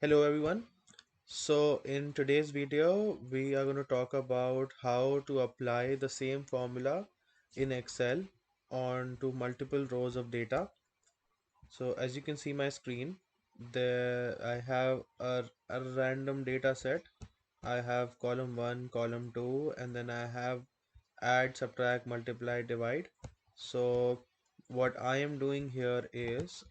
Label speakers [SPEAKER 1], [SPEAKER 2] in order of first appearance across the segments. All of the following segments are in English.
[SPEAKER 1] Hello everyone. So in today's video, we are going to talk about how to apply the same formula in Excel onto multiple rows of data. So as you can see my screen, there I have a random data set. I have column 1, column 2, and then I have add, subtract, multiply, divide. So what I am doing here is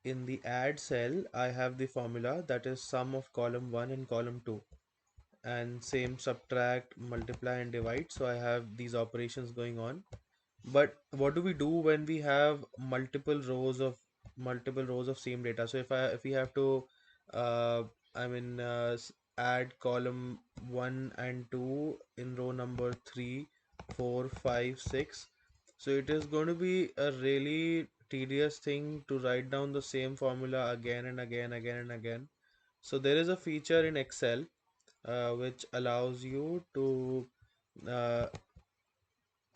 [SPEAKER 1] in the add cell I have the formula that is sum of column 1 and column 2, and same subtract, multiply and divide. So I have these operations going on. But what do we do when we have multiple rows of same data? So if we have to uh, add column 1 and 2 in row number 3, 4, 5, 6. So it is going to be a really tedious thing to write down the same formula again and again and again. So there is a feature in Excel which allows you to uh,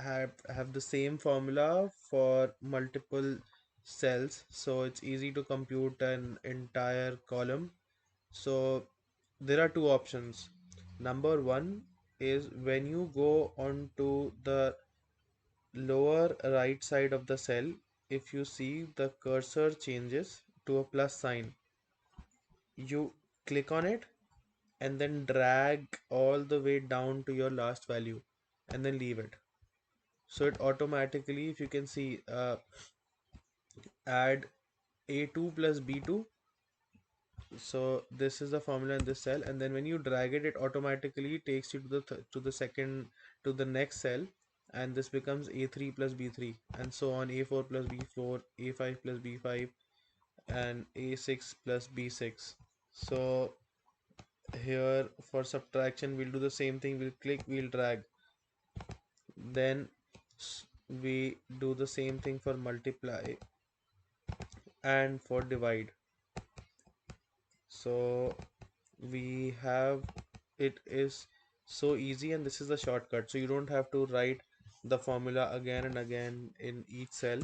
[SPEAKER 1] have the same formula for multiple cells, so it's easy to compute an entire column. So there are two options. Number one is when you go onto the lower right side of the cell, if you see the cursor changes to a plus sign, you click on it and then drag all the way down to your last value and then leave it. So it automatically, if you can see, add a2 plus b2. So this is the formula in this cell, and then when you drag it, it automatically takes you to the to the next cell, and this becomes a3 plus b3, and so on, a4 plus b4, a5 plus b5, and a6 plus b6. So here for subtraction we'll do the same thing. We'll click, we'll drag, then we do the same thing for multiply and for divide. So we have, it is so easy, and this is the shortcut, so you don't have to write the formula again and again in each cell.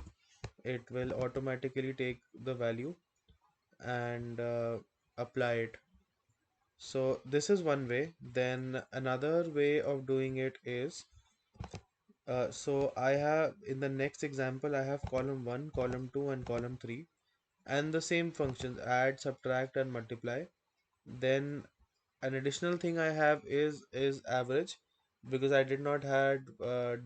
[SPEAKER 1] It will automatically take the value and apply it. So this is one way. Then another way of doing it is, so I have, in the next example, I have column 1, column 2 and column 3, and the same functions: add, subtract and multiply. Then an additional thing I have is average, because I did not had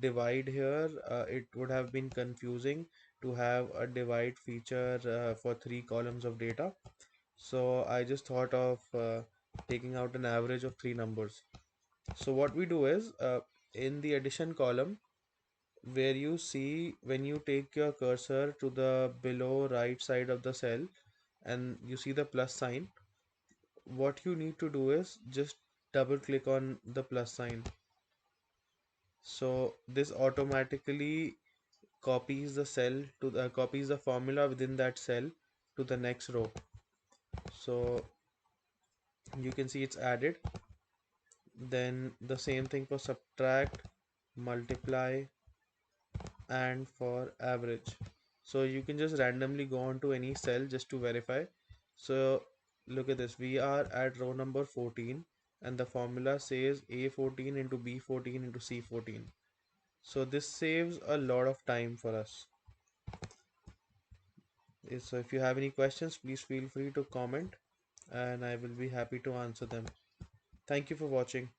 [SPEAKER 1] divide here. It would have been confusing to have a divide feature for three columns of data. So I just thought of taking out an average of three numbers. So what we do is, in the addition column, where you see, when you take your cursor to the below right side of the cell and you see the plus sign, what you need to do is just double click on the plus sign. So this automatically copies the formula within that cell to the next row. So you can see it's added. Then the same thing for subtract, multiply and for average. So you can just randomly go on to any cell just to verify. So look at this, we are at row number 14 and the formula says A14 into B14 into C14. So this saves a lot of time for us. So if you have any questions, please feel free to comment and I will be happy to answer them. Thank you for watching.